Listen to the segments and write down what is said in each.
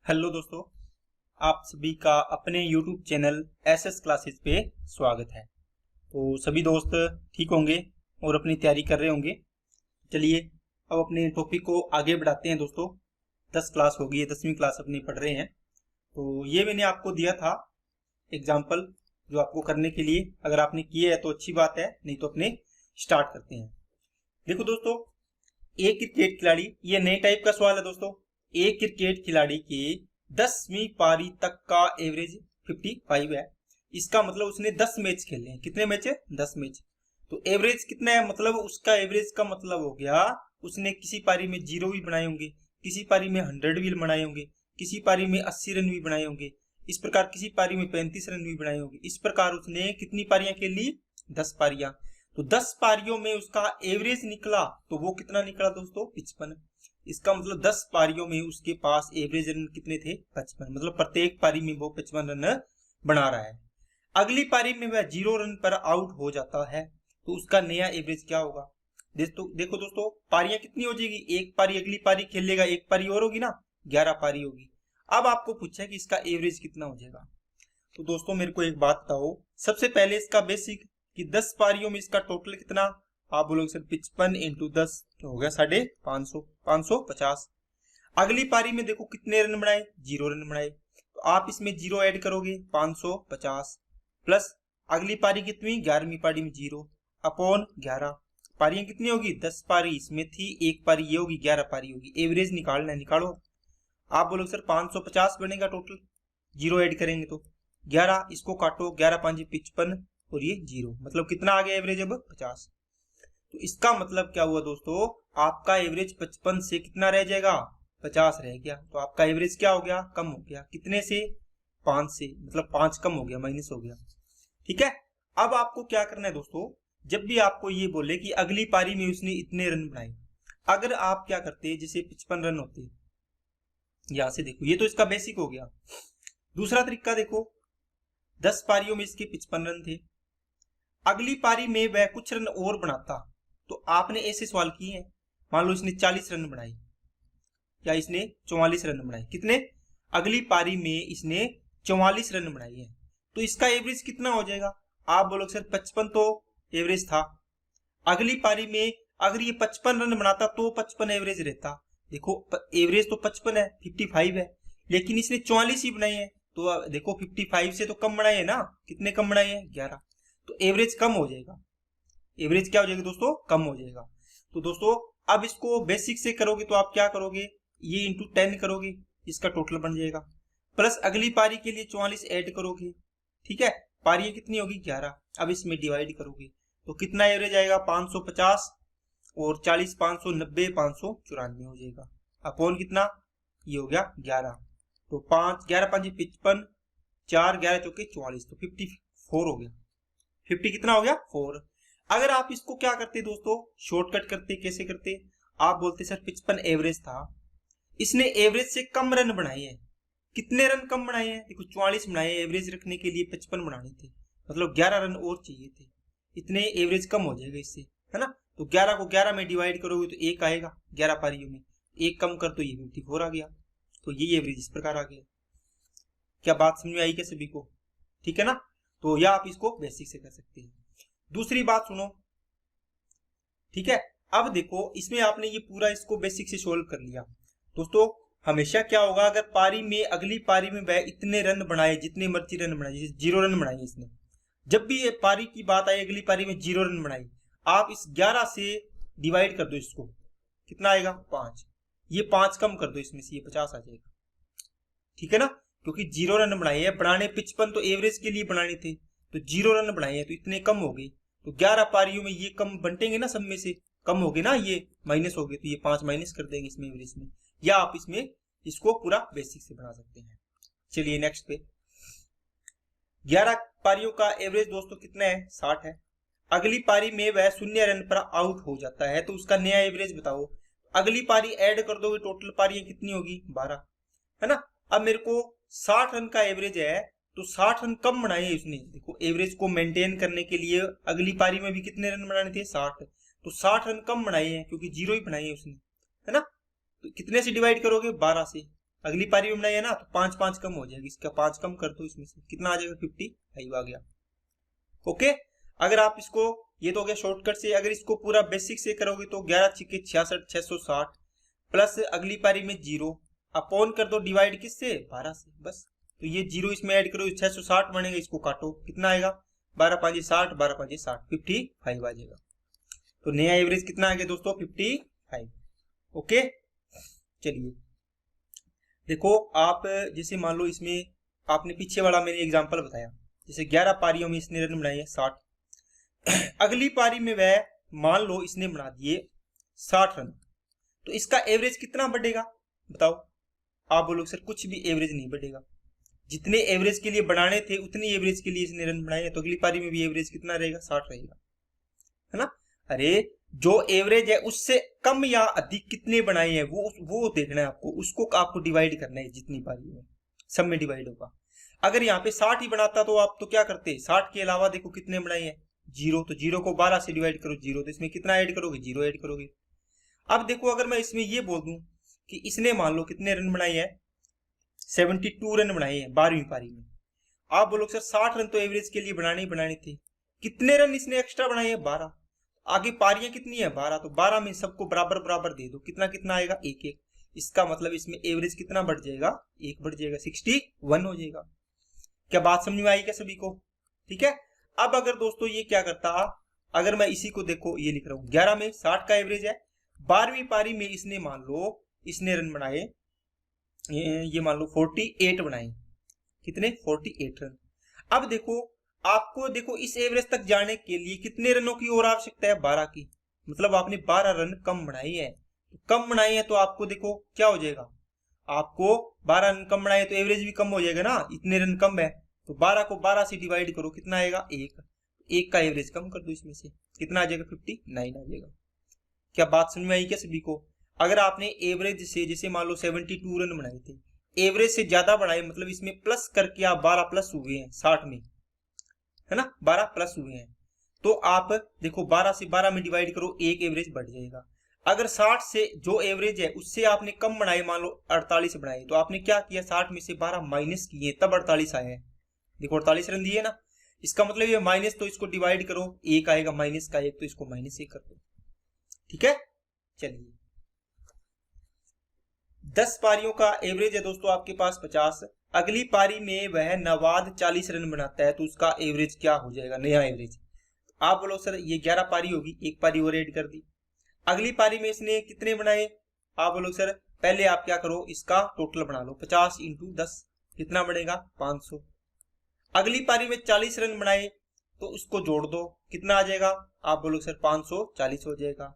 Hello दोस्तों, आप सभी का अपने YouTube चैनल एसएस क्लासेस पे स्वागत है। तो सभी दोस्त ठीक होंगे और अपनी तैयारी कर रहे होंगे। चलिए अब अपने टॉपिक को आगे बढ़ाते हैं दोस्तों। 10 क्लास हो गई है, 10वीं क्लास अपनी पढ़ रहे हैं। तो ये मैंने आपको दिया था एग्जाम्पल जो आपको करने के लिए, अगर आपने किए है तो अच्छी बात है, नहीं तो अपने स्टार्ट करते हैं। देखो दोस्तों, एक क्रिकेट खिलाड़ी, ये नए टाइप का सवाल है दोस्तों। एक क्रिकेट खिलाड़ी के 10वीं पारी तक का एवरेज 55 है। इसका मतलब उसने 10 मैच खेले हैं। कितने मैच है? 10 मैच। तो एवरेज कितना है? मतलब उसका एवरेज का मतलब हो गया उसने किसी पारी में 0 भी बनाए होंगे, किसी पारी में 100 भी बनाए होंगे, किसी पारी में 80 रन भी बनाए होंगे, इस प्रकार किसी पारी में 35 रन भी बनाए होंगे। इस प्रकार उसने कितनी पारियां खेल ली? 10 पारियां। तो 10 पारियों में उसका एवरेज निकला तो वो कितना निकला दोस्तों? 55। इसका मतलब 10 पारियों में उसके पास एवरेज रन कितने थे? 55। मतलब प्रत्येक पारी में वो 55 रन बना रहा है। अगली पारी में वह 0 रन पर आउट हो जाता है तो उसका नया एवरेज क्या होगा? देखो दोस्तों, पारियां कितनी हो जाएगी? एक पारी अगली पारी खेलेगा, एक पारी और होगी ना, 11 पारी होगी। अब आपको पूछा कि इसका एवरेज कितना हो जाएगा। तो दोस्तों मेरे को एक बात बताओ, सबसे पहले इसका बेसिक कि 10 पारियों में इसका टोटल कितना? आप बोलोगे सर 55 इंटू 10 हो गया 550, 550। अगली पारी में देखो कितने रन बनाए? 0 रन बनाए। तो आप इसमें 0 ऐड करोगे, 550 प्लस अगली पारी कितनी? 11वीं पारी में 0 अपॉन 11। पारियां कितनी होगी? 10 पारी इसमें थी, एक पारी ये होगी, 11 पारी होगी। एवरेज निकालना है, निकालो। आप बोलोगे सर 550 बनेगा टोटल, 0 ऐड करेंगे तो 11, इसको काटो, 11 5 55 और ये 0, मतलब कितना आ गया एवरेज? अब 50। तो इसका मतलब क्या हुआ दोस्तों? आपका एवरेज 55 से कितना रह जाएगा? 50 रह गया। तो आपका एवरेज क्या हो गया? कम हो गया। कितने से? 5 से, मतलब 5 कम हो गया, माइनस हो गया। ठीक है। अब आपको क्या करना है दोस्तों, जब भी आपको ये बोले कि अगली पारी में उसने इतने रन बनाए, अगर आप क्या करते, जैसे 55 रन होते, यहां से देखो, ये तो इसका बेसिक हो गया। दूसरा तरीका देखो, 10 पारियों में इसके 55 रन थे, अगली पारी में वह कुछ रन और बनाता। तो आपने ऐसे सवाल किए हैं, मान लो इसने 40 रन बनाए या इसने 44 रन बनाए। कितने? अगली पारी में इसने 44 रन बनाए हैं, तो इसका एवरेज कितना हो जाएगा? आप बोलोगे सर 55 तो एवरेज था, अगली पारी में अगर ये 55 रन बनाता तो 55 एवरेज रहता। देखो एवरेज तो 55 है, 55 है, लेकिन इसने 44 ही बनाए हैं। तो देखो 55 से तो कम बनाए हैं ना, कितने कम बनाए हैं? 11। तो एवरेज कम हो जाएगा। एवरेज क्या हो जाएगा दोस्तों? कम हो जाएगा। तो दोस्तों अब इसको बेसिक से करोगे तो आप क्या करोगे? ये इंटू 10 करोगे, इसका टोटल बन जाएगा, प्लस अगली पारी के लिए 44 ऐड करोगे। ठीक है, पारियां कितनी होगी? 11। अब इसमें डिवाइड करोगे तो कितना एवरेज आएगा? 550 और 40 590, 594 हो जाएगा, अपॉन कितना? ये हो गया 11। तो 5 11 5 55, 4 11 चौके 44, तो 54 हो गया। 50 कितना हो गया? 4। अगर आप इसको क्या करते दोस्तों, शॉर्टकट करते, कैसे करते? आप बोलते सर 55 एवरेज था, इसने एवरेज से कम रन बनाए हैं। कितने रन कम बनाए हैं? देखो 44 बनाए, एवरेज रखने के लिए 55 बनाने थे, मतलब 11 रन और चाहिए थे, इतने एवरेज कम हो जाएगा इससे, है ना। तो 11 को 11 में डिवाइड करोगे तो 1 आएगा, 11 पारियों में 1 कम कर तो ये 54 आ गया। तो ये एवरेज इस प्रकार आ गया। क्या बात समझ में आई क्या सभी को? ठीक है ना। तो या आप इसको बेसिक से कर सकते हैं। दूसरी बात सुनो, ठीक है। अब देखो इसमें आपने ये पूरा इसको बेसिक से सोल्व कर लिया। दोस्तों हमेशा क्या होगा, अगर पारी में अगली पारी में वह इतने रन बनाए, जितने मर्जी रन बनाए, जैसे 0 रन बनाए इसने, जब भी ये पारी की बात आई अगली पारी में 0 रन बनाए, आप इस 11 से डिवाइड कर दो इसको, कितना आएगा? 5। ये 5 कम कर दो इसमें से, ये 50 आ जाएगा। ठीक है ना, क्योंकि 0 रन बनाए हैं, बनाने 55 तो एवरेज के लिए बनाने थे, तो 0 रन बनाए हैं तो इतने कम हो गए। तो 11 पारियों में ये कम बंटेंगे ना, सब में से कम हो गए ना, ये माइनस हो गए, तो ये 5 माइनस कर देंगे इसमें एवरेज में, या आप इसमें इसको पूरा बेसिक से बना सकते हैं। चलिए नेक्स्ट पे, 11 पारियों का एवरेज दोस्तों कितना है? 60 है। अगली पारी में वह 0 रन पर आउट हो जाता है तो उसका नया एवरेज बताओ। अगली पारी ऐड कर दोगे, टोटल पारियां कितनी होगी? 12, है ना। अब मेरे को 60 रन का एवरेज है, तो 60 रन कम बनाए हैं उसने। देखो एवरेज को मेंटेन करने के लिए अगली पारी में भी कितने रन बनाने थे? 60। तो 60 रन कम बनाए हैं क्योंकि 0 ही बनाए हैं उसने, है ना। तो कितने से डिवाइड करोगे? 12 से। अगली पारी में बनाई है ना, तो 5 5 कम हो जाएगी, इसका 5 कम कर दो, इसमें से कितना आ जाएगा 55 आ गया। ओके, अगर आप इसको, ये तो हो गया शॉर्टकट से, अगर इसको पूरा बेसिक से करोगे तो 11 छिके 66 660 प्लस अगली पारी में 0 अपॉन कर दो, डिवाइड किससे 12 से, बस। तो ये 0 इसमें ऐड करो, 660 बनेगा, इसको काटो, कितना आएगा 12 5 60 12 5 60 55 आ जाएगा। तो नया एवरेज कितना आ गया दोस्तों 55। ओके, चलिए देखो, आप जैसे मान लो इसमें आपने पीछे वाला मैंने एग्जांपल बताया, जैसे 11 पारियों में इसने रन बनाए 60 अगली पारी में वह मान लो इसने बना दिए 60 रन, तो इसका एवरेज कितना बढ़ेगा बताओ। आप बोलोगे सर कुछ भी एवरेज नहीं बढ़ेगा, जितने एवरेज के लिए बनाने थे उतनी एवरेज के लिए इसने रन बनाए, तो अगली पारी में भी एवरेज कितना रहेगा 60 रहेगा, है ना। अरे जो एवरेज है उससे कम या अधिक कितने बनाए हैं वो देखना है आपको, उसको आपको डिवाइड करना है, जितनी पारी में सब में डिवाइड होगा। अगर यहाँ पे 60 ही बनाता तो आप तो क्या करते, 60 के अलावा देखो कितने बनाए हैं 0, तो 0 को 12 से डिवाइड करो 0, तो इसमें कितना ऐड करोगे 0 ऐड करोगे। अब देखो अगर मैं इसमें ये बोल दूं कि इसने मान लो कितने रन बनाए हैं 72 रन बनाए हैं 12वीं पारी में, आप बोलोगे सर 60 रन तो एवरेज के लिए बनाने ही बनाने थे, कितने रन इसने एक्स्ट्रा बनाए हैं 12, आगे पारियां कितनी है 12, तो 12 में सबको बराबर बराबर दे दो, कितना कितना आएगा 1 1, इसका मतलब इसमें एवरेज कितना बढ़ जाएगा 1 बढ़ जाएगा, 61 हो जाएगा। क्या बात समझ में आई क्या सभी को, ठीक है। अब अगर दोस्तों ये क्या करता, अगर मैं इसी को देखो ये लिख रहा हूं 11 में 60 का एवरेज है, 12वीं पारी में इसने मान लो इसने रन बनाए ये मान लो 48 बनाए, कितने 48 रन। अब देखो आपको देखो इस एवरेज तक जाने के लिए कितने रनों की और आवश्यकता है 12 की, मतलब आपने 12 रन कम बनाई है, तो कम बनाई है तो आपको देखो क्या हो जाएगा, आपको 12 रन कम बनाए तो एवरेज भी कम हो जाएगा ना, इतने रन कम है, तो 12 को 12 से डिवाइड करो, कितना आएगा 1 का एवरेज कम कर दो, इसमें से कितना आ जाएगा 59 आ जाएगा। क्या बात समझ में आई क्या सभी को। अगर आपने एवरेज से जैसे मान लो 72 रन बनाए थे, एवरेज से ज्यादा बनाए, मतलब इसमें प्लस करके आप 12 प्लस हुए हैं 60 में, है ना 12 प्लस हुए हैं, तो आप देखो 12 से 12 में डिवाइड करो, 1 एवरेज बढ़ जाएगा। अगर 60 से जो एवरेज है उससे आपने कम बनाए, मान लो 48 बनाए, तो आपने क्या किया 60 में से 12 माइनस किए तब 48 आया है, देखो 48 रन दिए ना, इसका मतलब ये माइनस, तो इसको डिवाइड करो 1 आएगा माइनस का 1, तो इसको माइनस 1 कर दो, ठीक है। चलिए 10 पारियों का एवरेज है दोस्तों आपके पास 50, अगली पारी में वह नवाद 40 रन बनाता है, तो उसका एवरेज क्या हो जाएगा नया एवरेज। आप बोलो सर ये 11 पारी होगी, एक पारी और ऐड कर दी, अगली पारी में इसने कितने बनाए, आप बोलो सर पहले आप क्या करो इसका टोटल बना लो, 50 × 10 कितना बनेगा 500, अगली पारी में 40 रन बनाए तो उसको जोड़ दो, कितना आ जाएगा, आप बोलो सर 540 हो जाएगा,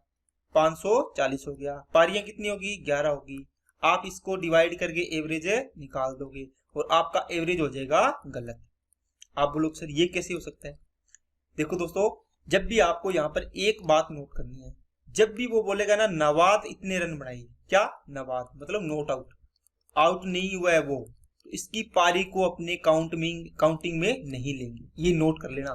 540 हो गया, पारियां कितनी होगी 11 होगी, आप इसको डिवाइड करके एवरेज निकाल दोगे और आपका एवरेज हो जाएगा गलत। आप बोलोगे सर ये कैसे हो सकता है। देखो दोस्तों जब भी आपको यहाँ पर एक बात नोट करनी है, जब भी वो बोलेगा ना नवाद इतने रन बनाए, क्या नवाद मतलब नोट आउट, आउट नहीं हुआ है वो, तो इसकी पारी को अपने काउंटिंग में नहीं लेंगे, ये नोट कर लेना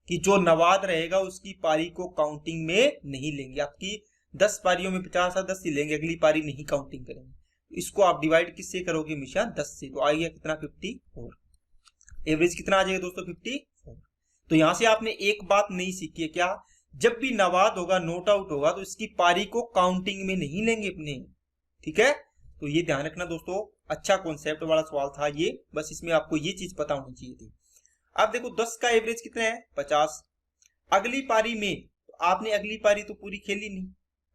कि जो नवाद रहेगा उसकी पारी को काउंटिंग में नहीं लेंगे, आपकी 10 पारियों में 50 10 ही लेंगे, अगली पारी नहीं काउंटिंग करेंगे। इसको आप डिवाइड किससे करोगे हमेशा 10 से, तो आ गया कितना 54, एवरेज कितना आ जाएगा दोस्तों 54। तो यहां से आपने एक बात नहीं सीखी है, क्या जब भी नवाद होगा नोट आउट होगा तो इसकी पारी को काउंटिंग में नहीं लेंगे अपने, ठीक है। तो ये ध्यान रखना दोस्तों, अच्छा कॉन्सेप्ट वाला सवाल था ये, बस इसमें आपको ये चीज पता होनी चाहिए थी। अब देखो 10 का एवरेज कितना है 50, अगली पारी में तो आपने अगली पारी तो पूरी खेली नहीं,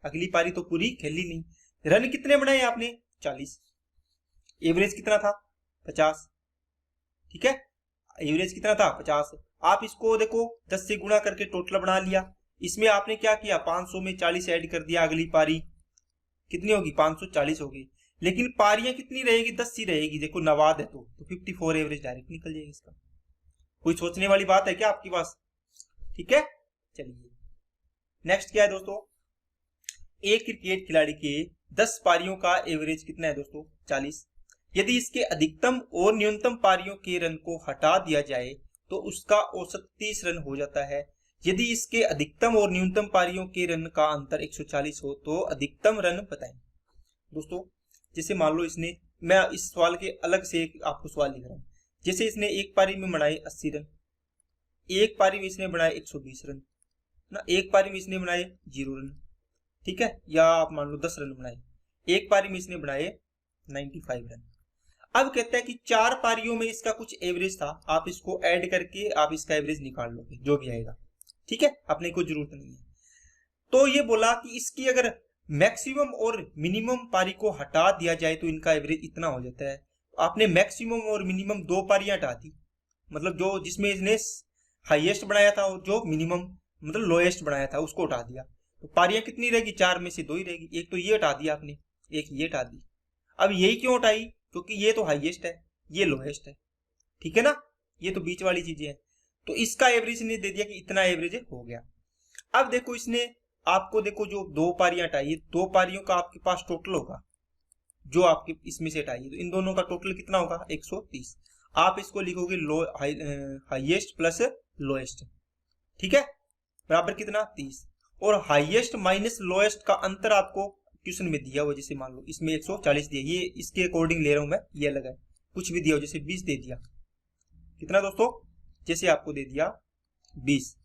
अगली पारी तो पूरी खेली नहीं, रन कितने बनाए आपने 40, एवरेज कितना था 50, ठीक है, एवरेज कितना था 50, आप इसको देखो 10 से गुणा करके टोटल बना लिया, इसमें आपने क्या किया 500 में 40 ऐड कर दिया, अगली पारी कितनी होगी 540 होगी, लेकिन पारियां कितनी रहेगी 10 ही रहेगी, देखो नवाद है तो 54 एवरेज डायरेक्ट निकल जाएगी इसका। कोई सोचने वाली बात है क्या आपके पास, ठीक है। चलिए नेक्स्ट क्या है दोस्तों, एक क्रिकेट खिलाड़ी के 10 पारियों का एवरेज कितना है दोस्तों 40, यदि इसके अधिकतम और न्यूनतम पारियों के रन को हटा दिया जाए तो उसका औसत 30 रन हो जाता है, यदि इसके अधिकतम और न्यूनतम पारियों के रन का अंतर 140 हो तो अधिकतम रन बताएं। दोस्तों जैसे मान लो इसने मैं इस सवाल के अलग से आपको सवाल लिख रहा हूँ। जैसे इसने एक पारी में बनाए 80 रन, एक पारी में इसने बनाए 120 रन ना, एक पारी में इसने बनाए 0 रन, ठीक है, या आप मान लो 10 रन बनाए, एक पारी में इसने बनाए 95 रन। अब कहता है कि 4 पारियों में इसका कुछ एवरेज था, आप इसको ऐड करके आप इसका एवरेज निकाल लोगे जो भी आएगा, ठीक है, अपने को जरूरत नहीं है। तो ये बोला कि इसकी अगर मैक्सिमम और मिनिमम पारी को हटा दिया जाए तो इनका एवरेज इतना हो जाता है। आपने मैक्सिमम और मिनिमम 2 पारियां हटा दी, मतलब जो जिसमें इसने हाईएस्ट बनाया था और जो मिनिमम मतलब लोएस्ट बनाया था उसको हटा दिया, तो पारियां कितनी रहेगी, 4 में से 2 ही रहेगी। एक तो ये हटा दिया आपने, एक ये हटा दी। अब यही क्यों हटाई, क्योंकि ये तो हाईएस्ट है, ये लोएस्ट है, ठीक है ना, ये तो बीच वाली चीजें हैं। तो इसका एवरेज ने दे दिया कि इतना एवरेज हो गया। अब देखो इसने आपको देखो जो 2 पारियां हटाई, 2 पारियों का आपके पास टोटल होगा जो आपके इसमें से हटाई, तो इन दोनों का टोटल कितना होगा 130। आप इसको लिखोगे हाईएस्ट प्लस लोएस्ट, ठीक है, बराबर कितना 30। और हाईएस्ट माइनस लोएस्ट का अंतर आपको क्वेश्चन में दिया हुआ, जैसे मान लो इसमें 140 दिया, ये इसके अकॉर्डिंग ले रहा हूं मैं, ये अलग है, कुछ भी दिया हो, जैसे 20 दे दिया, कितना दोस्तों, जैसे आपको दे दिया 20।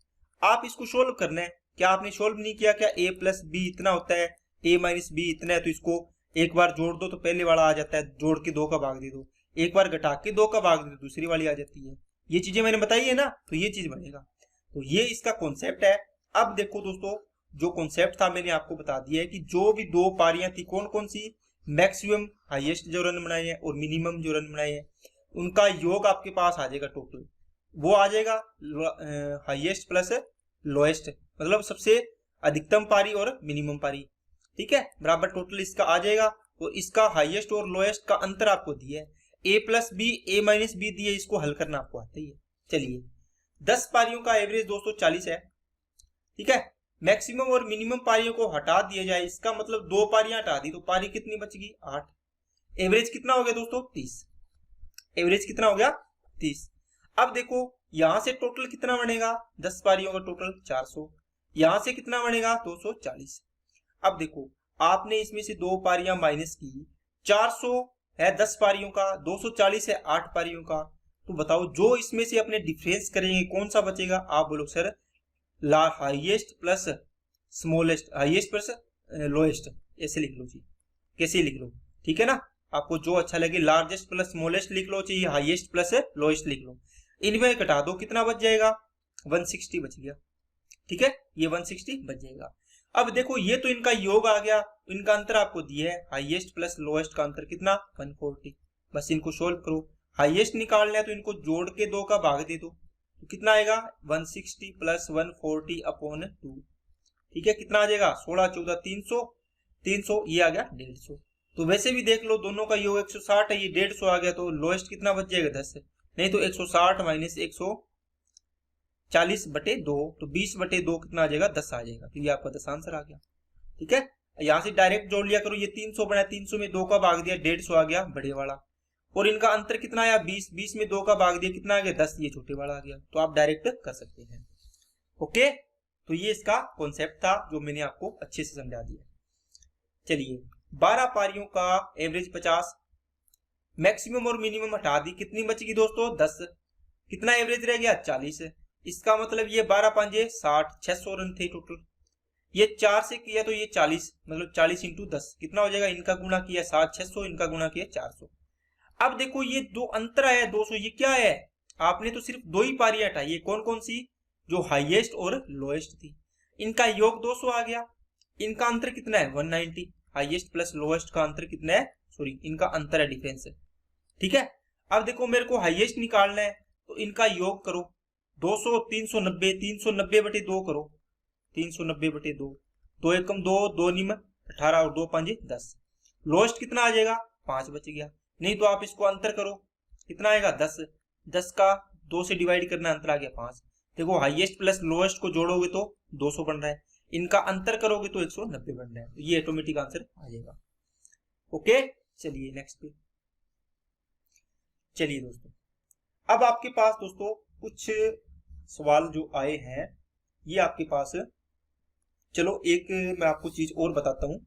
आप इसको सोल्व करना है, क्या आपने सोल्व नहीं किया, क्या a प्लस बी इतना होता है, a माइनस बी इतना है, तो इसको एक बार जोड़ दो तो पहले वाला आ जाता है, जोड़ के 2 का भाग दे दो, एक बार घटा के 2 का भाग दे दो दूसरी वाली आ जाती है। ये चीजें मैंने बताई है ना, तो ये चीज बनेगा। तो ये इसका कॉन्सेप्ट है। अब देखो दोस्तों, जो कॉन्सेप्ट था मैंने आपको बता दिया है कि जो भी 2 पारियां थी, कौन कौन सी, मैक्सिमम हाईएस्ट जो रन बनाए हैं और मिनिमम जो रन बनाए हैं, उनका योग आपके पास आ जाएगा टोटल, वो आ जाएगा हाईएस्ट प्लस लोएस्ट, मतलब सबसे अधिकतम पारी और मिनिमम पारी, ठीक है, बराबर टोटल इसका आ जाएगा। और इसका हाईएस्ट और लोएस्ट का अंतर आपको दिया है, a plus b, a minus b दिए, इसको हल करना आपको आता ही है। चलिए 10 पारियों का एवरेज दोस्तों 40 है, ठीक है, मैक्सिमम और मिनिमम पारियों को हटा दिया जाए, इसका मतलब 2 पारियां हटा दी तो पारी कितनी बचेगी 8। एवरेज कितना हो गया दोस्तों 30, एवरेज कितना हो गया 30। अब देखो यहां से टोटल कितना बनेगा, 10 पारियों का टोटल 400, यहां से कितना बनेगा 240। अब देखो आपने इसमें से 2 पारियां माइनस की, 400 है 10 पारियों का, 240 है 8 पारियों का, तो बताओ जो इसमें से अपने डिफरेंस करेंगे कौन सा बचेगा। आप बोलो sir highest plus smallest, highest plus lowest, ऐसे लिख लो जी, कैसे लिख लो, ठीक है ना, आपको जो अच्छा लगे, लार्जेस्ट प्लस स्मॉलेस्ट लिख लो, चाहिए हाईएस्ट प्लस लोएस्ट लिख लो, इनमें घटा दो, कितना बच जाएगा 160 बच गया, ठीक है, ये 160 बच जाएगा। अब देखो ये तो इनका योग आ गया, इनका अंतर आपको दिया है, हाईएस्ट प्लस लोएस्ट का अंतर कितना 140। बस इनको सोल्व करो, हाईएस्ट निकालना है तो इनको जोड़ के 2 का भाग दे दो, तो कितना आएगा 160 प्लस 140 अपॉन 2, ठीक है, कितना आ जाएगा 16 14 300, 300 ये आ गया 150। तो वैसे भी देख लो दोनों का योग 160 है, ये 150 आ गया, तो लोएस्ट कितना बच जाएगा 10, नहीं तो 160 माइनस 140 बटे 2, तो 20 बटे 2 कितना आ जाएगा 10 आ जाएगा, तो ये आपका 10 आंसर आ गया, ठीक है। यहां से डायरेक्ट जोड़ लिया करो, ये 300 बना, 300 में 2 का भाग दिया 150 आ गया बड़े वाला, और इनका अंतर कितना आया 20, 20 में 2 का भाग दिया कितना आ गया 10, ये छोटे वाला आ गया, तो आप डायरेक्ट कर सकते हैं। ओके, तो ये इसका कॉन्सेप्ट था जो मैंने आपको अच्छे से समझा दिया। चलिए 12 पारियों का एवरेज 50, मैक्सिमम और मिनिमम हटा दी, कितनी बचेगी दोस्तों 10, कितना एवरेज रह गया 40। इसका मतलब ये 12 5 60, 600 रन थे टोटल, ये 4 से किया तो ये 40, मतलब 40 इंटू 10 कितना हो जाएगा, इनका गुना किया 60 600, इनका गुना किया 400। अब देखो ये दो अंतर आया 200, ये क्या है, आपने तो सिर्फ 2 ही पारियां हटाई है, कौन कौन सी, जो हाईएस्ट और लोएस्ट थी, इनका योग 200 आ गया, इनका अंतर कितना है 190, हाईएस्ट प्लस लोएस्ट का अंतर कितना है, सॉरी इनका अंतर है, डिफरेंस है, ठीक है। अब देखो मेरे को हाईएस्ट निकालना है, तो इनका योग करो 200 390, 390 बटे 2 करो, 390 बटे 2, 2 एकम 2, 2 निम 18 और 2 5 10, लोएस्ट कितना आ जाएगा 5 बच गया, नहीं तो आप इसको अंतर करो, कितना आएगा 10, 10 का 2 से डिवाइड करना, अंतर आ गया 5। देखो हाईएस्ट प्लस लोएस्ट को जोड़ोगे तो 200 बन रहा है, इनका अंतर करोगे तो 190 बन रहा है, तो ये ऑटोमेटिक आंसर आ जाएगा। ओके, चलिए नेक्स्ट पे। चलिए दोस्तों, अब आपके पास दोस्तों कुछ सवाल जो आए हैं, ये आपके पास, चलो एक मैं आपको चीज और बताता हूं,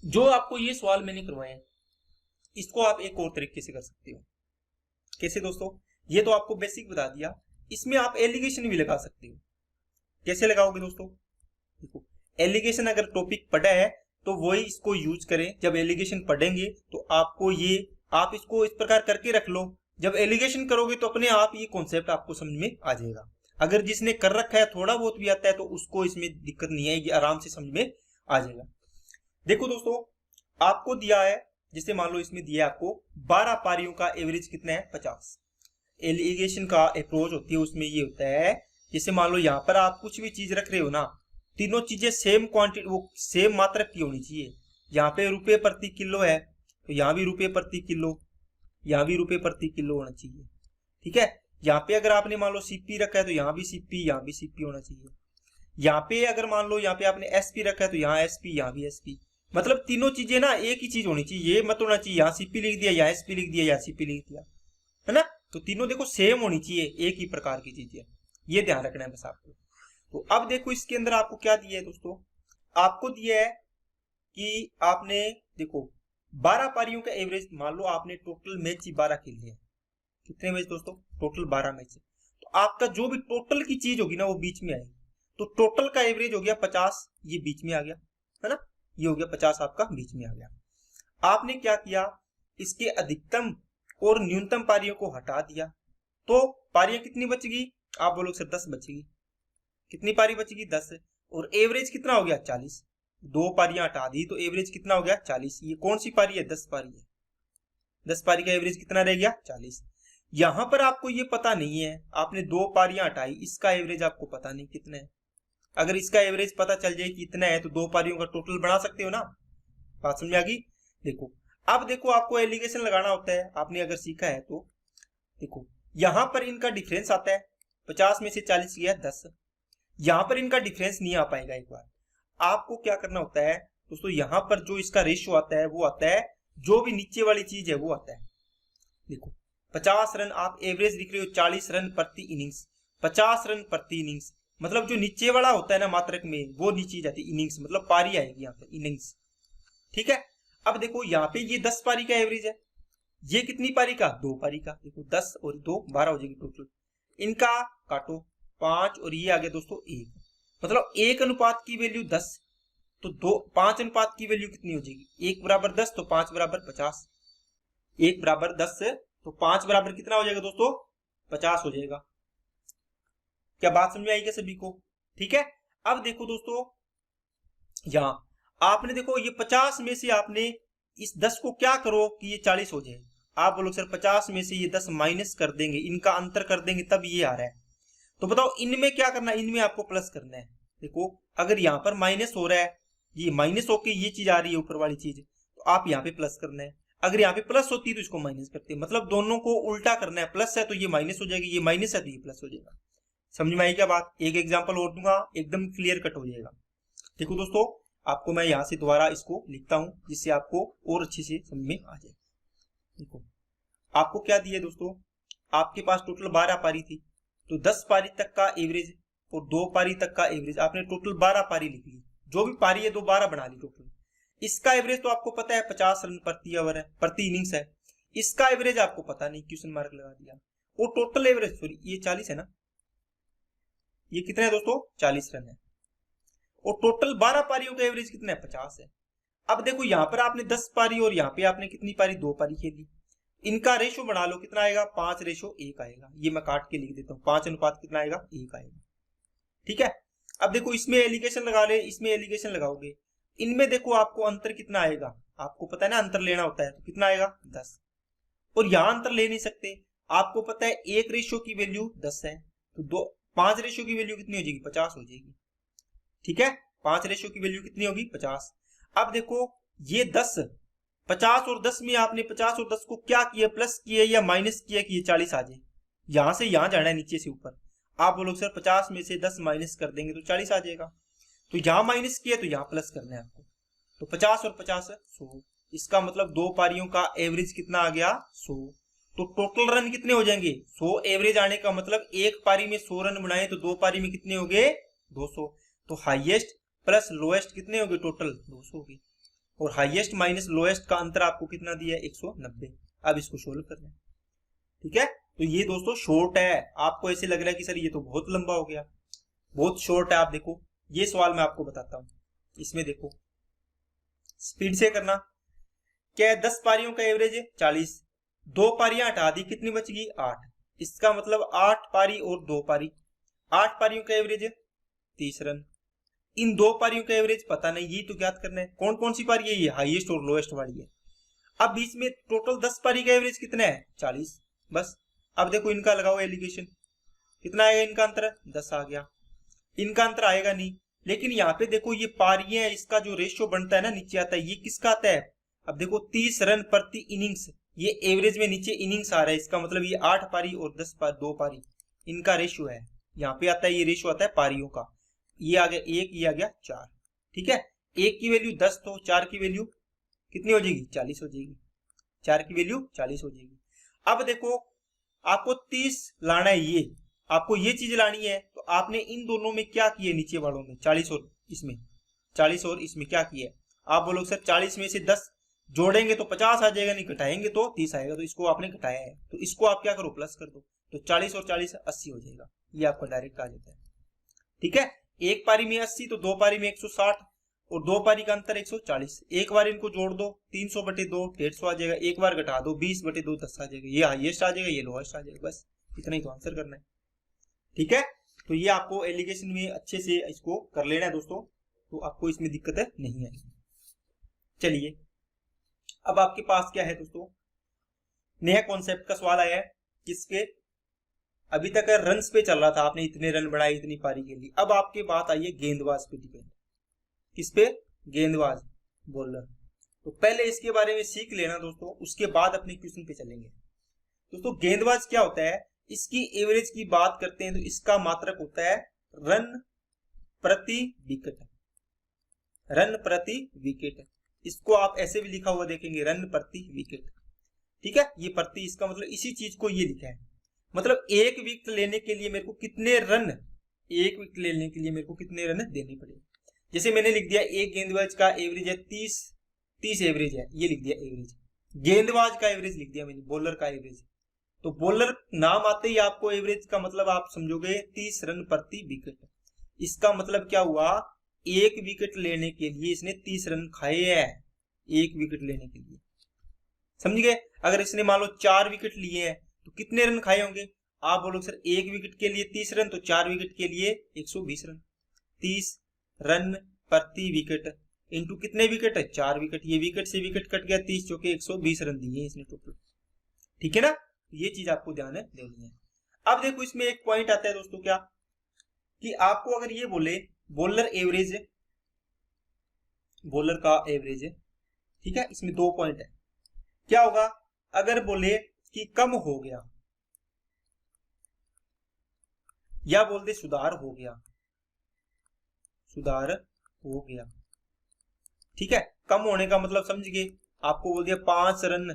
जो आपको ये सवाल मैंने करवाए हैं, इसको आप एक और तरीके से कर सकते हो। कैसे दोस्तों? ये तो आपको बेसिक बता दिया, इसमें आप एलिगेशन भी लगा सकते हो। कैसे लगाओगे दोस्तों? देखो, एलिगेशन अगर टॉपिक पढ़ा है तो वही इसको यूज करें। जब एलिगेशन पढ़ेंगे तो आपको ये, आप इसको इस प्रकार करके रख लो, जब एलिगेशन करोगे तो अपने आप ये कॉन्सेप्ट आपको समझ में आ जाएगा। अगर जिसने कर रखा है, थोड़ा बहुत भी आता है, तो उसको इसमें दिक्कत नहीं आएगी, आराम से समझ में आ जाएगा। देखो दोस्तों, आपको दिया है, जैसे मान लो इसमें दिया है आपको 12 पारियों का एवरेज कितना है? 50। एलिगेशन का अप्रोच होती है, उसमें ये होता है, जैसे मान लो यहाँ पर आप कुछ भी चीज रख रहे हो ना, तीनों चीजें सेम क्वांटिटी, वो सेम मात्रा की होनी चाहिए। यहाँ पे रुपए प्रति किलो है तो यहाँ भी रुपए प्रति किलो, यहाँ भी रुपए प्रति किलो होना चाहिए। ठीक है, यहाँ पे अगर आपने मान लो सीपी रखा है तो यहाँ भी सीपी, यहाँ भी सीपी होना चाहिए। यहाँ पे अगर मान लो यहाँ पे आपने एसपी रखा है तो यहाँ एसपी, यहाँ भी एसपी, मतलब तीनों चीजें ना एक ही चीज होनी चाहिए। ये मत होना चाहिए यहाँ सीपी लिख दिया, यहाँ एसपी लिख दिया, यहाँ सीपी लिख दिया, है ना। तो तीनों देखो सेम होनी चाहिए, एक ही प्रकार की चीजें, ये ध्यान रखना है बस आपको। तो अब देखो इसके अंदर आपको क्या दिया है दोस्तों, आपको दिया है कि आपने देखो 12 पारियों का एवरेज, मान लो आपने टोटल मैच ही 12 खेले हैं। कितने मैच दोस्तों? Total 12 match. तो आपका जो भी टोटल की चीज होगी ना वो बीच में आएगी। तो टोटल का एवरेज हो गया 50, ये बीच में आ गया, है ना, ये हो गया 50 आपका बीच में आ गया। आपने क्या किया, इसके अधिकतम और न्यूनतम पारियों को हटा दिया, तो पारियां कितनी बचेगी? आप बोलोगे सर 10 बचेगी। कितनी पारी बचेगी? 10। और एवरेज कितना हो गया? 40। 2 पारियां हटा दी तो एवरेज कितना हो गया? 40। ये कौन सी पारी है? 10 पारी है। 10 पारी का एवरेज कितना रह गया? 40। यहां पर आपको ये पता नहीं है, आपने 2 पारियां हटाई, इसका एवरेज आपको पता नहीं कितना है। अगर इसका एवरेज पता चल जाए कि इतना है तो 2 पारियों का टोटल बना सकते हो ना। बात समझ आ गई? देखो, अब देखो आपको एलिगेशन लगाना होता है, आपने अगर सीखा है तो देखो यहां पर इनका डिफरेंस आता है, 50 में से 40 गया 10। यहां पर इनका डिफरेंस नहीं आ पाएगा। एक बार आपको क्या करना होता है दोस्तों, यहां पर जो इसका रेशियो आता है वो आता है, जो भी नीचे वाली चीज है वो आता है। देखो 50 रन आप एवरेज लिख रहे हो, 40 रन प्रति इनिंग्स, 50 रन प्रति इनिंग्स, मतलब जो नीचे वाला होता है ना मात्रक में, वो नीचे जाती है इनिंग्स, मतलब पारी आएगी यहाँ पे इनिंग्स। ठीक है, अब देखो यहाँ पे ये 10 पारी का एवरेज है, ये कितनी पारी का? 2 पारी का। देखो 10 और 2 12 हो जाएगी टोटल। इनका काटो 5 और ये आ गया दोस्तों 1, मतलब 1 अनुपात की वैल्यू 10, तो 5 अनुपात की वैल्यू कितनी हो जाएगी? 1 बराबर 10 तो 5 बराबर 50। 1 बराबर 10 तो 5 बराबर कितना हो जाएगा दोस्तों? 50 हो जाएगा। क्या बात समझ में आएगी सभी को? ठीक है, अब देखो दोस्तों, यहां आपने देखो ये 50 में से आपने इस 10 को क्या करो कि ये 40 हो जाए। आप बोलो सर 50 में से ये 10 माइनस कर देंगे, इनका अंतर कर देंगे तब ये आ रहा है। तो बताओ इनमें क्या करना है? इनमें आपको प्लस करना है। देखो अगर यहाँ पर माइनस हो रहा है, ये माइनस होके ये चीज आ रही है ऊपर वाली चीज, तो आप यहाँ पे प्लस करना है। अगर यहाँ पे प्लस होती है तो इसको माइनस करते हैं, मतलब दोनों को उल्टा करना है। प्लस है तो ये माइनस हो जाएगी, ये माइनस है तो ये प्लस हो जाएगा। समझ में आई क्या बात? एक एग्जाम्पल और दूंगा, एकदम क्लियर कट हो जाएगा। देखो दोस्तों, आपको मैं यहाँ से दोबारा इसको लिखता हूं जिससे आपको और अच्छे से समझ में आ जाए। देखो आपको क्या दिया दोस्तों, आपके पास टोटल 12 पारी थी, तो 10 पारी तक का एवरेज और 2 पारी तक का एवरेज, आपने टोटल 12 पारी लिख ली। जो भी पारी है 2 12 बना ली टोटल। इसका एवरेज तो आपको पता है 50 रन प्रति ओवर है, प्रति इनिंग्स है। इसका एवरेज आपको पता नहीं, क्वेश्चन मार्क लगा दिया। वो टोटल एवरेज, सॉरी ये 40 है ना, ये कितना है दोस्तों? 40 रन है। और टोटल 12 पारियों का एवरेज कितना है? 50 है। अब देखो यहाँ पर आपने 10 पारी और यहाँ पे आपने कितनी पारी? 2 पारी खेली। इनका रेशो बना लो, कितना आएगा? 5:1 आएगा। ये मैं काट के लिख देता हूँ, 5 अनुपात कितना आएगा? 1 आएगा। ठीक है, अब देखो इसमें एलिगेशन लगा ले, इसमें एलिगेशन लगाओगे, इनमें देखो आपको अंतर कितना आएगा? आपको पता है ना अंतर लेना होता है, तो कितना आएगा? 10। और यहाँ अंतर ले नहीं सकते, आपको पता है 1 की वैल्यू 10 है, तो 5 की वैल्यू कितनी हो जाएगी? 50 हो जाएगी। ठीक है, 5 की वैल्यू कितनी होगी? 50। अब देखो ये 10, 50 और 10 में आपने 50 और 10 को क्या किया? प्लस किया या माइनस किया कि ये 40 आ जाए। यहां से यहां जाना है, नीचे से ऊपर। आप बोलोगे सर 50 में से 10 माइनस कर देंगे तो 40 आ जाएगा। तो यहां माइनस किया तो यहां प्लस करना है आपको। तो 50 और 50 100, इसका मतलब 2 पारियों का एवरेज कितना आ गया? 100। तो टोटल रन कितने हो जाएंगे? 100 एवरेज आने का मतलब एक पारी में 100 रन बनाए तो 2 पारी में कितने हो गए? 200। तो हाईएस्ट प्लस लोएस्ट कितने हो गए? टोटल 200 हो गए। और हाईएस्ट माइनस लोएस्ट का अंतर आपको कितना दिया है 190। अब इसको सोल्व करना है, ठीक है। तो ये दोस्तों शॉर्ट है, आपको ऐसे लग रहा है कि सर ये तो बहुत लंबा हो गया, बहुत शॉर्ट है। आप देखो ये सवाल मैं आपको बताता हूं, इसमें देखो स्पीड से करना। क्या है 10 पारियों का एवरेज है 40, 2 पारियां हटा दी, कितनी बचेगी 8। इसका मतलब 8 पारी और 2 पारी, 8 पारियों का एवरेज है 30 रन। इन 2 पारियों का एवरेज पता नहीं, ये तो ज्ञात करना है कौन कौन सी पारी है, ये हाईएस्ट और लोएस्ट वाली है। अब बीच में टोटल 10 पारी का एवरेज कितना है 40 बस। अब देखो इनका लगाओ एलिगेशन, कितना आएगा इनका अंतर 10 आ गया, इनका अंतर आएगा नहीं। लेकिन यहाँ पे देखो ये पारियां, इसका जो रेशियो बनता है ना नीचे आता है, ये किसका आता है। अब देखो 30 रन प्रति इनिंग्स, ये एवरेज में नीचे इनिंग्स आ रहा है, इसका मतलब ये 8 पारी और 10 पारी 2 पारी इनका रेशियो है। यहाँ पे आता है ये रेशियो आता है पारियों का, ये आ गया 1, ये आ गया 4, ठीक है। 1 की वैल्यू 10 तो 4 की वैल्यू कितनी हो जाएगी 40 हो जाएगी, 4 की वैल्यू 40 हो जाएगी। अब देखो आपको 30 लाना है, ये आपको ये चीज लानी है, तो आपने इन दोनों में क्या किया, नीचे वालों में 40 और इसमें 40 और इसमें क्या किया है। आप बोलोगे सर 40 में से 10 जोड़ेंगे तो 50 आ जाएगा, नहीं घटाएंगे तो 30 आएगा, तो इसको आपने घटाया है, तो इसको आप क्या करो प्लस कर दो, तो 40 और 40 80 हो जाएगा, ये आपका डायरेक्ट आ जाता है, ठीक है। एक पारी में 80 तो 2 पारी में 160 और 2 पारी का अंतर 140। एक बार इनको जोड़ दो 300/2 150 आ जाएगा, एक बार घटा दो 20/2 10 आ जाएगा, ये हाईएस्ट आ जाएगा, ये लोएस्ट आ जाएगा, बस इतना ही तो आंसर करना है, ठीक है। तो ये आपको एलिगेशन में अच्छे से इसको कर लेना है दोस्तों, तो आपको इसमें दिक्कत नहीं है। चलिए अब आपके पास क्या है दोस्तों, नया कॉन्सेप्ट का सवाल आया है, किसके अभी तक रन्स पे चल रहा था, आपने इतने रन बनाए इतनी पारी के लिए। अब आपके बात आई है गेंदबाज पे डिपेंड, किस पे, गेंदबाज बॉलर। तो पहले इसके बारे में सीख लेना दोस्तों, उसके बाद अपने क्वेश्चन पे चलेंगे। दोस्तों गेंदबाज क्या होता है, इसकी एवरेज की बात करते हैं तो इसका मात्रक होता है रन प्रति विकेट, रन प्रति विकेट। इसको आप ऐसे भी लिखा हुआ देखेंगे रन प्रति विकेट, ठीक है। ये प्रति, इसका मतलब इसी चीज को ये लिखा है, मतलब एक विकेट लेने के लिए मेरे को कितने रन, एक विकेट लेने के लिए मेरे को कितने रन देने पड़े। जैसे मैंने लिख दिया एक गेंदबाज का एवरेज है 30 एवरेज है, ये लिख दिया एवरेज, गेंदबाज का एवरेज लिख दिया मैंने, बॉलर का एवरेज। तो बॉलर नाम आते ही आपको एवरेज का मतलब आप समझोगे 30 रन प्रति विकेट। इसका मतलब क्या हुआ, एक विकेट लेने के लिए इसने 30 रन खाए हैं, एक विकेट लेने के लिए, समझ गए। अगर इसने मान लो 4 विकेट लिए हैं तो कितने रन खाए होंगे, आप बोलोगे सर एक विकेट के लिए 30 रन, तो 4 विकेट के लिए 120 रन, 30 रन प्रति विकेट इंटू कितने विकेट है 4 विकेट, ये विकेट से विकेट कट गया 30 जो कि 120 रन दिए इसने टोटल, ठीक है ना। ये चीज आपको ध्यान देनी है। अब देखो इसमें एक पॉइंट आता है दोस्तों, क्या कि आपको अगर ये बोले बॉलर एवरेज, बॉलर का एवरेज है, ठीक है, इसमें 2 पॉइंट है। क्या होगा अगर बोले कि कम हो गया, या बोल दे सुधार हो गया, सुधार हो गया, ठीक है। कम होने का मतलब समझ गए, आपको बोल दिया 5 रन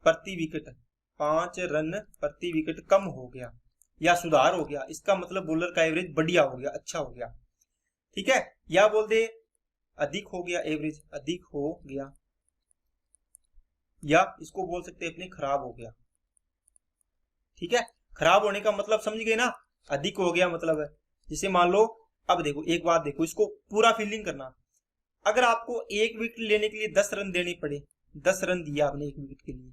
प्रति विकेट, 5 रन प्रति विकेट कम हो गया या सुधार हो गया, इसका मतलब बॉलर का एवरेज बढ़िया हो गया, अच्छा हो गया, ठीक है। या बोल दे अधिक हो गया, एवरेज अधिक हो गया, या इसको बोल सकते हैं अपने खराब हो गया, ठीक है। खराब होने का मतलब समझ गए ना, अधिक हो गया मतलब है जैसे मान लो, अब देखो एक बात देखो, इसको पूरा फीलिंग करना। अगर आपको एक विकेट लेने के लिए 10 रन देने पड़े, 10 रन दिया आपने एक विकेट के लिए,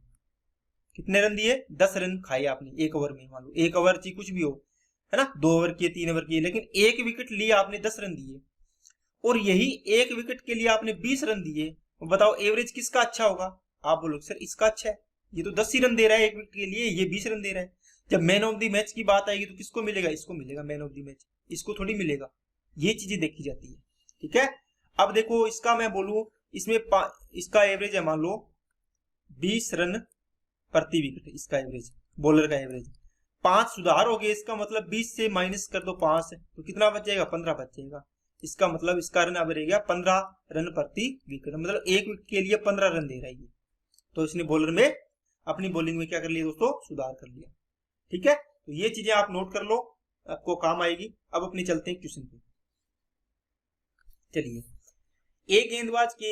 कितने रन दिए 10 रन खाए आपने एक ओवर में, मान लो एक ओवर चाहिए कुछ भी हो, है ना, 2 ओवर किए 3 ओवर किए, लेकिन एक विकेट लिया आपने 10 रन दिए, और यही एक विकेट के लिए आपने 20 रन दिए, बताओ एवरेज किसका अच्छा होगा। आप बोलोगे सर इसका अच्छा है, ये तो 10 ही रन दे रहा है एक विकेट के लिए, ये 20 रन दे रहा है। जब मैन ऑफ द मैच की बात आएगी तो किसको मिलेगा, इसको मिलेगा मैन ऑफ द मैच, इसको थोड़ी मिलेगा। ये चीजें देखी जाती है, ठीक है। अब देखो इसका मैं बोलूं, इसमें इसका एवरेज है मान लो 20 रन प्रति विकेट, इसका एवरेज बॉलर का एवरेज, 5 सुधार हो गए, इसका मतलब 20 से माइनस कर दो 5 तो कितना बच जाएगा 15 बच जाएगा। इसका मतलब इसका रन अब रहेगा 15 रन प्रति विकेट, मतलब एक विकेट के लिए 15 रन दे रहा है। तो इसने बॉलर में अपनी बॉलिंग में क्या कर लिया दोस्तों, सुधार कर लिया, ठीक है। तो ये चीजें आप नोट कर लो, आपको काम आएगी। अब अपने चलते हैं क्वेश्चन पे। चलिए, एक गेंदबाज के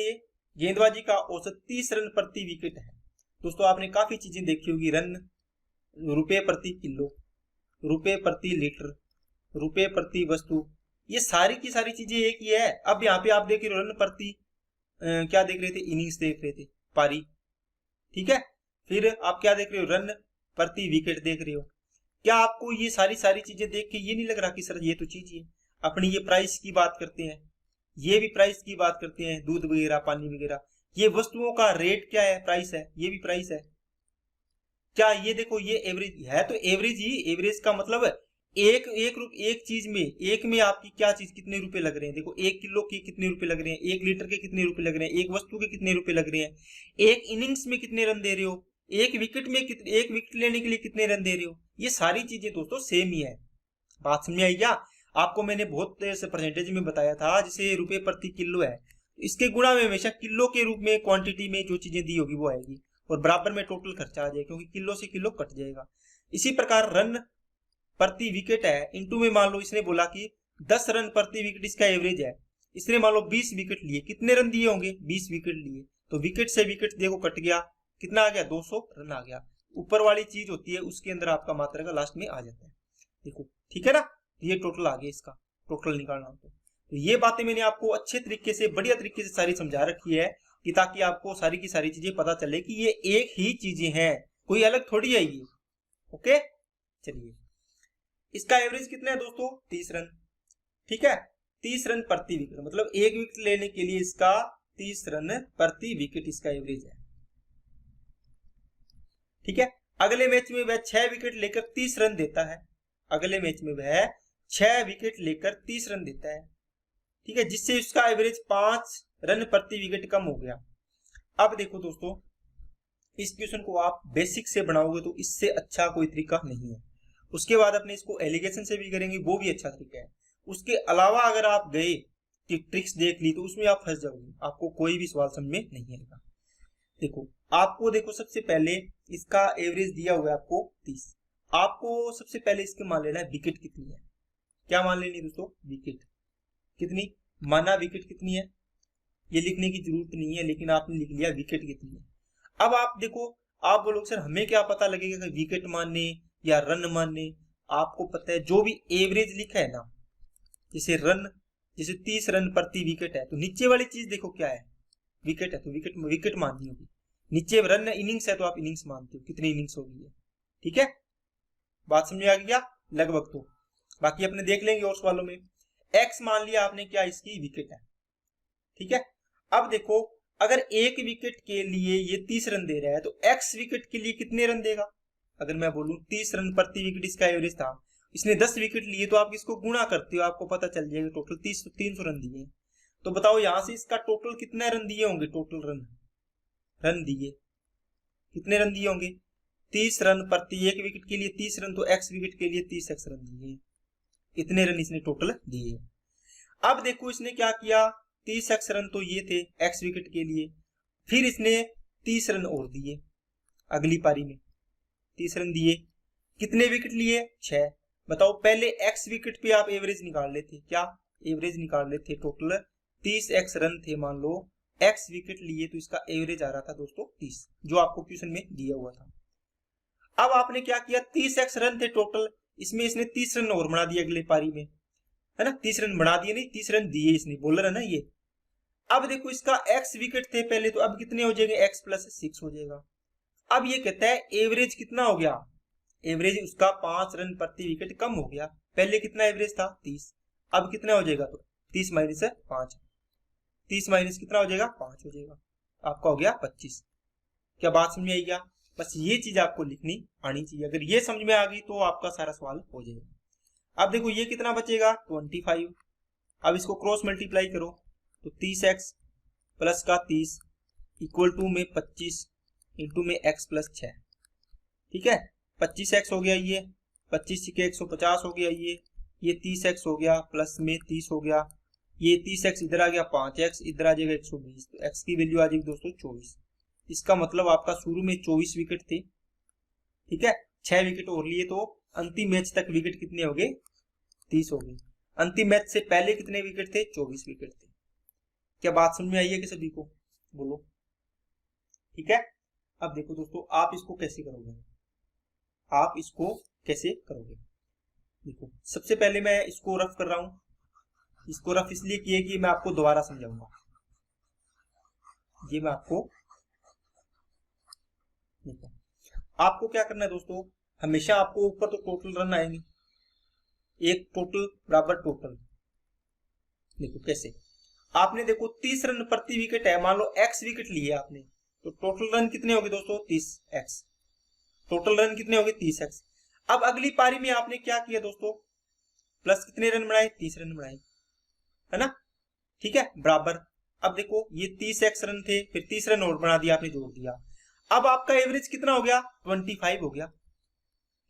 गेंदबाजी का औसत 30 रन प्रति विकेट है। दोस्तों आपने काफी चीजें देखी होगी, रन, रुपए प्रति किलो, रुपए प्रति लीटर, रुपए प्रति वस्तु, ये सारी की सारी चीजें एक ही है। अब यहाँ पे आप देख रहे हो रन प्रति क्या देख रहे थे, इनिंग्स देख रहे थे, पारी, ठीक है। फिर आप क्या देख रहे हो, रन प्रति विकेट देख रहे हो। क्या आपको ये सारी चीजें देख के ये नहीं लग रहा कि सर ये तो चीज है अपनी, ये प्राइस की बात करते हैं, ये भी प्राइस की बात करते हैं, दूध वगैरह, पानी वगैरह, ये वस्तुओं का रेट क्या है, प्राइस है, ये भी प्राइस है। क्या ये देखो, ये एवरेज है, तो एवरेज ही, एवरेज का मतलब एक चीज में, एक में आपकी क्या चीज कितने रुपए लग रहे हैं, देखो 1 किलो के कितने रुपए लग रहे हैं, 1 लीटर के कितने रुपए लग रहे हैं, एक वस्तु के कितने रुपए लग रहे हैं, एक इनिंग्स में कितने रन दे रहे हो, एक विकेट में एक विकेट लेने के लिए कितने रन दे रहे हो, ये सारी चीजें दोस्तों सेम ही है। बात समझ आई क्या? आपको मैंने बहुत से परसेंटेज में बताया था, जैसे रुपए प्रति किलो है, इसके गुणा में हमेशा किलो के रूप में क्वांटिटी में जो चीजें दी होगी वो आएगी, और बराबर में टोटल खर्चा आ जाएगा, क्योंकि किलो से किलो कट जाएगा। इसी प्रकार रन प्रति विकेट है, इनटू में मान लो इसने बोला कि 10 रन प्रति विकेट इसका एवरेज है, इसने मान लो 20 विकेट लिए, कितने रन दिए होंगे, 20 विकेट लिए, तो विकेट से विकेट देखो कट गया, कितना आ गया, 200 रन आ गया। ऊपर वाली चीज होती है उसके अंदर आपका मात्रा का लास्ट में आ जाता है, देखो, ठीक है ना। ये टोटल आ गया, इसका टोटल निकालना हो तो ये बातें मैंने आपको अच्छे तरीके से, बढ़िया तरीके से सारी समझा रखी है, कि ताकि आपको सारी की सारी चीजें पता चले कि ये एक ही चीजें हैं, कोई अलग थोड़ी है ये। ओके, चलिए, इसका एवरेज कितना है दोस्तों, 30 रन, ठीक है। 30 रन प्रति विकेट, मतलब एक विकेट लेने के लिए इसका 30 रन प्रति विकेट इसका एवरेज है, ठीक है। अगले मैच में वह 6 विकेट लेकर 30 रन देता है, अगले मैच में वह 6 विकेट लेकर 30 रन देता है, ठीक है, जिससे उसका एवरेज 5 रन प्रति विकेट कम हो गया। अब देखो दोस्तों, इस क्वेश्चन को आप बेसिक से बनाओगे तो इससे अच्छा कोई तरीका नहीं है। उसके बाद अपने इसको एलिगेशन से भी करेंगे, वो भी अच्छा तरीका है। उसके अलावा अगर आप गए कि ट्रिक्स देख ली तो उसमें आप फंस जाओगे, आपको कोई भी सवाल समझ में नहीं आएगा। देखो, आपको देखो सबसे पहले इसका एवरेज दिया हुआ है आपको 30, आपको सबसे पहले इसके मान लेना है विकेट कितनी है। क्या मान लेनी है दोस्तों, विकेट कितनी, माना विकेट कितनी है, ये लिखने की जरूरत नहीं है, लेकिन आपने लिख लिया विकेट कितनी है। अब आप देखो, आप बोलोगे सर हमें क्या पता लगेगा कि विकेट मानने या रन मानने, आपको पता है जो भी एवरेज लिखा है ना, जैसे रन, जैसे 30 रन प्रति विकेट है, तो नीचे वाली चीज देखो क्या है, विकेट है, तो विकेट माननी होगी। नीचे रन इनिंग्स है तो आप इनिंग्स मानते हो, कितनी इनिंग्स होगी है, ठीक है। बात समझ आ गया लगभग, तो बाकी अपने देख लेंगे और सवालों में। एक्स मान लिया आपने, क्या इसकी विकेट है, ठीक है। अब देखो, अगर एक विकेट के लिए ये 30 रन दे रहा है, तो एक्स विकेट के लिए कितने रन देगा। अगर मैं बोलूं 30 रन प्रति विकेट इसका एवरेज था, इसने 10 विकेट लिए, तो आप इसको गुणा करते हो, आपको पता चल जाएगा टोटल 300 रन दिए। तो बताओ यहां से इसका टोटल कितने रन दिए होंगे, टोटल रन दिए कितने रन दिए होंगे, 30 रन प्रति एक विकेट के लिए 30 रन, तो एक्स विकेट के लिए 30 एक्स रन दिए, इतने रन इसने टोटल दिए। अब देखो इसने क्या किया, 30 एक्स रन तो ये थे एक्स विकेट के लिए, फिर इसने 30 रन और दिए, अगली पारी में 30 रन दिए, कितने विकेट लिए, 6। बताओ पहले एक्स विकेट पे आप एवरेज निकाल लेते, क्या एवरेज निकाल लेते, टोटल 30 एक्स रन थे, मान लो एक्स विकेट लिए, तो इसका एवरेज आ रहा था दोस्तों 30, जो आपको क्वेश्चन में दिया हुआ था। अब आपने क्या किया, 30 एक्स रन थे टोटल, इसमें इसने 30 रन और बना दिए अगले पारी में, है ना, 30 रन बना दिए, नहीं 30 रन दिए इसने, बोलर है ना ये। अब देखो इसका एक्स विकेट थे पहले, तो अब कितने हो जाएंगे, एक्स प्लस 6 हो जाएगा। अब ये कहता है एवरेज कितना हो गया, एवरेज उसका 5 रन प्रति विकेट कम हो गया, पहले कितना एवरेज था 30, अब कितना हो जाएगा, तो 30 माइनस 5, 30 माइनस कितना हो जाएगा, 5 हो जाएगा, आपका हो गया 25। क्या बात समझ में आई क्या, बस ये चीज आपको लिखनी आनी चाहिए, अगर ये समझ में आ गई तो आपका सारा सवाल हो जाएगा। अब देखो ये कितना बचेगा, 25, अब इसको क्रॉस मल्टीप्लाई करो, तो 30x प्लस का 30 इक्वल टू में 25 इंटू में x प्लस 6, ठीक है, 25x हो गया, ये 25 के 150 हो गया, ये 30x हो गया, प्लस में 30 हो गया, ये 30x इधर आ गया, 5x इधर आ जाएगा 120, तो x की वैल्यू आ जाएगी दोस्तों 24। इसका मतलब आपका शुरू में 24 विकेट थे, ठीक है, 6 विकेट और लिए, तो अंतिम मैच तक विकेट कितने हो गए, 30 हो गए। अंतिम मैच से पहले कितने विकेट थे, 24 विकेट थे। क्या बात समझ में आई है कि सभी को, बोलो, ठीक है। अब देखो दोस्तों, आप इसको कैसे करोगे, आप इसको कैसे करोगे। देखो सबसे पहले मैं इसको रफ कर रहा हूं, इसको रफ इसलिए किए कि मैं आपको दोबारा समझाऊंगा। ये मैं आपको, देखो आपको क्या करना है दोस्तों, हमेशा आपको ऊपर तो टोटल रन आएंगे, एक टोटल बराबर टोटल। देखो कैसे, आपने देखो 30 रन प्रति विकेट है, मान लो x विकेट लिए आपने, तो टोटल रन कितने होंगे दोस्तों 30x, टोटल रन कितने होंगे 30x। अब अगली पारी में आपने क्या किया दोस्तों, प्लस कितने रन बनाए 30 रन बनाए, है ना, ठीक है, बराबर। अब देखो ये 30x रन थे, फिर 30 रन और बना दिया आपने, जोड़ दिया। अब आपका एवरेज कितना हो गया 25 हो गया,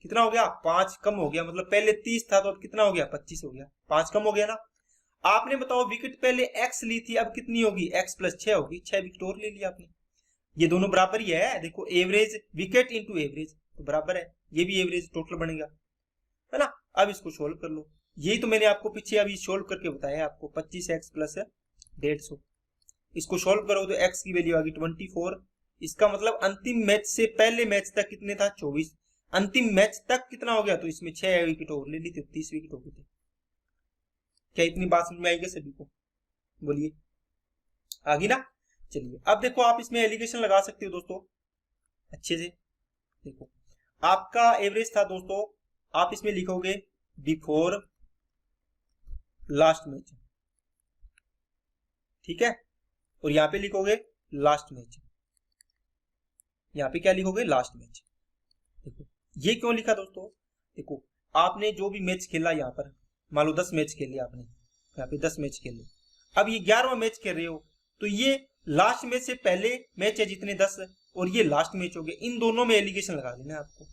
कितना हो गया 5 कम हो गया, मतलब पहले 30 था तो अब कितना हो गया 25 हो गया, 5 कम हो गया ना। आपने बताओ विकेट पहले x ली थी, अब कितनी होगी x प्लस 6 होगी, 6 विकेट और ले लिया आपने, ये दोनों बराबर ही है। देखो एवरेज विकेट इंटू एवरेज तो बराबर है, ये भी एवरेज टोटल बनेगा, है ना। अब इसको सोल्व कर लो, यही तो मैंने आपको पीछे अभी सोल्व करके बताया आपको, 25x प्लस 150, इसको सोल्व करो तो x की वैल्यू आ गई 24, इसका मतलब अंतिम मैच से पहले मैच तक कितने था 24, अंतिम मैच तक कितना हो गया, तो इसमें 6 विकेट और ले ली थी, 30 विकेट हो गए थे। क्या इतनी बात समझ में आएगी सभी को, बोलिए, आगे ना। चलिए अब देखो, आप इसमें एलिगेशन लगा सकते हो दोस्तों अच्छे से। देखो आपका एवरेज था दोस्तों, आप इसमें लिखोगे बिफोर लास्ट मैच, ठीक है, और यहां पे लिखोगे लास्ट मैच, यहां पे क्या लिखोगे लास्ट मैच। देखो ये क्यों लिखा दोस्तों, देखो आपने जो भी मैच खेला, यहाँ पर मान लो 10 मैच खेले आपने, यहाँ पे 10 मैच खेले, अब ये 11वां मैच खेल रहे हो, तो ये लास्ट मैच से पहले मैच है जितने 10, और ये लास्ट मैच हो गए, इन दोनों में एलिगेशन लगा देना आपको,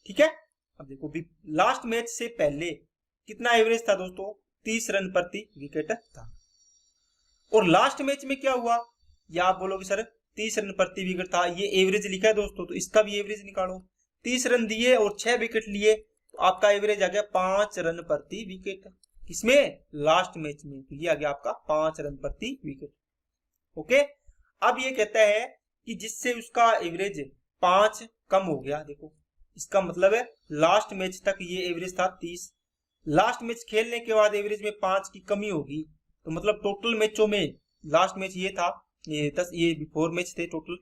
ठीक है। अब देखो लास्ट मैच से पहले कितना एवरेज था दोस्तों 30 रन प्रति विकेट था, और लास्ट मैच में क्या हुआ, या आप बोलोगे सर 30 रन प्रति विकेट था, ये एवरेज लिखा है दोस्तों, तो इसका भी एवरेज निकालो, 30 रन दिए और 6 विकेट लिए, तो आपका एवरेज आ गया 5 रन प्रति विकेट, किसमें लास्ट मैच में लिया गया आपका 5 रन प्रति विकेट, ओके। अब ये कहता है कि जिससे उसका एवरेज 5 कम हो गया, देखो इसका मतलब है लास्ट मैच तक ये एवरेज था 30, लास्ट मैच खेलने के बाद एवरेज में 5 की कमी होगी, तो मतलब टोटल मैचों में लास्ट मैच ये था, ये 10, ये बिफोर मैच थे टोटल,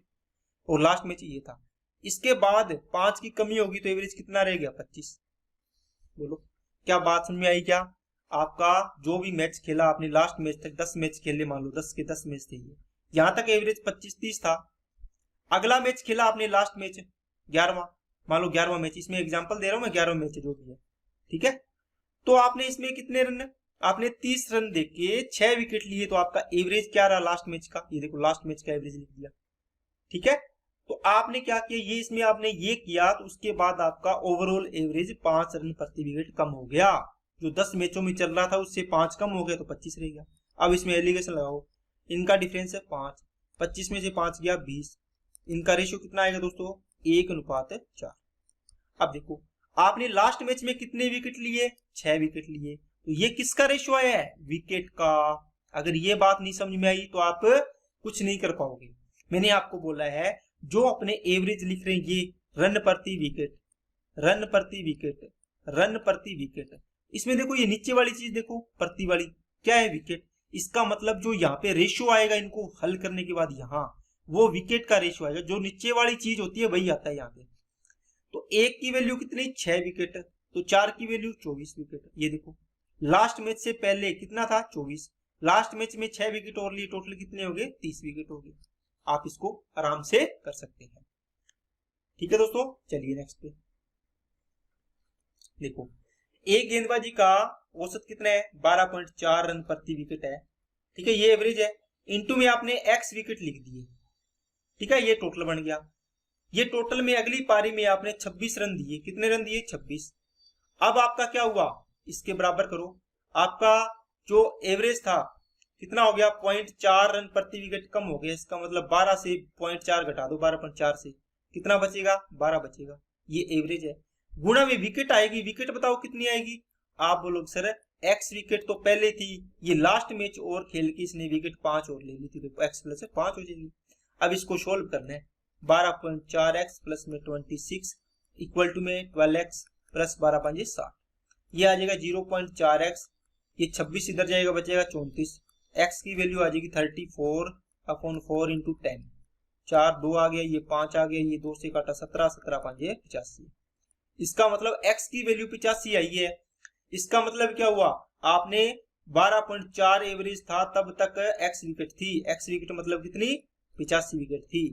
और लास्ट मैच ये था, इसके बाद 5 की कमी होगी तो एवरेज कितना रह गया 25। बोलो क्या बात समझ में आई क्या, आपका जो भी मैच खेला आपने लास्ट मैच तक, 10 मैच खेले, मान लो 10 के 10 मैच थे ये, यहां तक एवरेज 25-30 था, अगला मैच खेला आपने लास्ट मैच 11वां, मान लो 11वां मैच, इसमें एग्जांपल दे रहा हूं मैं, 11वां मैच जो भी है, ठीक है, तो आपने इसमें कितने रन, आपने 30 रन देके 6 विकेट लिए, तो आपका एवरेज क्या रहा लास्ट मैच का, ये देखो लास्ट मैच का एवरेज लिख दिया, ठीक है। तो आपने क्या किया, ये इसमें आपने ये किया, तो उसके बाद आपका ओवरऑल एवरेज 5 रन प्रति विकेट कम हो गया, जो 10 मैचों में चल रहा था उससे 5 कम हो गया, तो 25 रह गया। अब इसमें एलिगेशन लगाओ, इनका डिफरेंस है 5, 25 में से 5 गया 20, इनका रेशियो कितना आएगा दोस्तों 1:4। अब देखो आपने लास्ट मैच में कितने विकेट लिए, 6 विकेट लिए, तो ये किसका रेशियो आया है, विकेट का। अगर ये बात नहीं समझ में आई तो आप कुछ नहीं कर पाओगे। मैंने आपको बोला है जो अपने एवरेज लिख रहे हैं ये रन प्रति विकेट, रन प्रति विकेट, रन प्रति विकेट, इसमें देखो ये नीचे वाली चीज देखो प्रति वाली क्या है विकेट, इसका मतलब जो यहाँ पे रेशियो आएगा इनको हल करने के बाद, यहाँ वो विकेट का रेशियो आएगा, जो नीचे वाली चीज होती है वही आता है यहाँ पे। तो 1 की वैल्यू कितनी 6 विकेट, तो 4 की वैल्यू 24 विकेट। ये देखो लास्ट मैच से पहले कितना था 24, लास्ट मैच में 6 विकेट और लिए, टोटल कितने हो गए 30 विकेट हो गए। आप इसको आराम से कर सकते हैं, ठीक है दोस्तों। चलिए नेक्स्ट पे देखो, एक गेंदबाजी का औसत कितना है 12.4 रन प्रति विकेट है, ठीक है, ये एवरेज है, इनटू में आपने x विकेट लिख दिए, ठीक है, ये टोटल बन गया। ये टोटल में अगली पारी में आपने 26 रन दिए, कितने रन दिए 26। अब आपका क्या हुआ, इसके बराबर करो, आपका जो एवरेज था कितना हो गया 0.4 रन प्रति विकेट कम हो गया, इसका मतलब 12 से 0.4 घटा दो, 12.4 से कितना बचेगा 12 बचेगा, ये एवरेज है। गुणा में विकेट आएगी, विकेट बताओ कितनी आएगी, आप बोलोगे सर x विकेट तो पहले थी, ये लास्ट मैच और खेल के इसने विकेट 5 और ले ली थी, तो x प्लस 5 हो जाएगी, अब इसको सोल्व करना है। 12.4x प्लस में 26 इक्वल टू में 12x प्लस 12 5 60। ये आ जाएगा 0.4x, ये 26 इधर जाएगा, बचेगा 34। x की वैल्यू आ जाएगी 34/4 इंटू 10। 4 2 आ गया, ये 5 आ गया, ये 2 से काटा 17, 17 5 85। इसका मतलब x की वैल्यू 85 आई है। इसका मतलब क्या हुआ, आपने 12.4 एवरेज था तब तक x विकेट थी। x विकेट मतलब कितनी, 85 विकेट थी।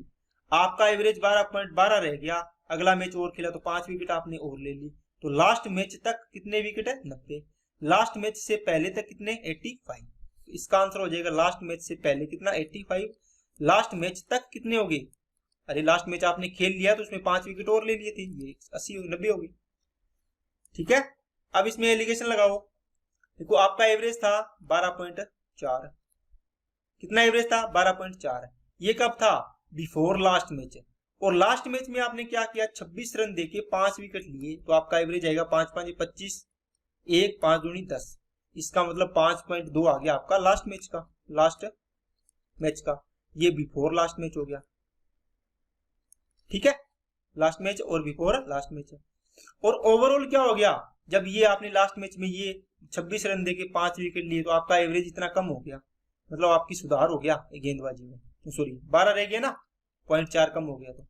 आपका एवरेज 12.12 रह गया, अगला मैच और खेला तो 5 विकेट आपने और ले ली। तो लास्ट मैच तक कितने विकेट है, 90। लास्ट मैच से पहले तक कितने, 85। इसका आंसर हो जाएगा लास्ट मैच से पहले कितना, 85। लास्ट मैच तक कितने हो गए, अरे लास्ट मैच आपने खेल लिया तो उसमें 5 विकेट और ले लिए थे, ये 80 90 हो गई। ठीक है, अब इसमें एलिगेशन लगाओ। देखो आपका एवरेज था 12.4, कितना एवरेज था, 12.4। ये कब था, बिफोर लास्ट मैच। और लास्ट मैच में आपने क्या किया, 26 रन देके 5 विकेट लिए, तो आपका एवरेज आएगा 5 5 25, 1 5 दूनी 10। इसका मतलब 5.2 आ गया आपका लास्ट मैच का, लास्ट मैच का। ये बिफोर लास्ट मैच हो गया। ठीक है, लास्ट मैच और बिफोर लास्ट मैच। और ओवरऑल क्या हो गया, जब ये आपने लास्ट मैच में ये 26 रन देके 5 विकेट लिए तो आपका एवरेज इतना कम हो गया, मतलब आपकी सुधार हो गया गेंदबाजी में। सॉरी 12 रह गया ना, 0.4 कम हो गया, तो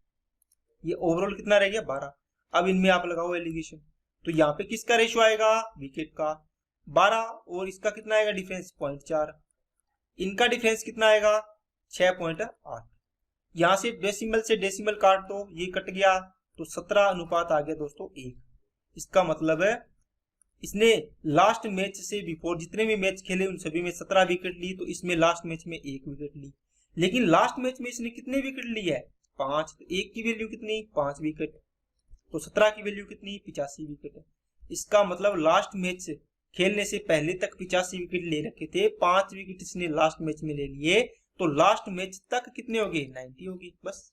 ये ओवरऑल कितना रह गया, 12। अब इनमें आप लगाओ एलिगेशन, तो यहाँ पे किसका रेशियो आएगा, विकेट का 12, और इसका कितना आएगा डिफरेंस, 0.4। इनका डिफरेंस कितना आएगा, 6.8। यहाँ से डेसिमल काट दो, ये कट गया तो 17 अनुपात आ गया दोस्तों 1। इसका मतलब है इसने लास्ट मैच से बिफोर जितने भी मैच खेले उन सभी में 17 विकेट ली, तो इसमें लास्ट मैच में 1 विकेट ली। लेकिन लास्ट मैच में इसने कितने विकेट ली है, 5, तो 1 की वैल्यू कितनी, 5 विकेट, तो 17 की वैल्यू कितनी, 85 विकेट है। इसका मतलब लास्ट मैच खेलने से पहले तक 85 विकेट ले रखे थे, 5 विकेट इसने लास्ट मैच में ले लिए, तो लास्ट मैच तक कितने हो गए, 90 होगी बस।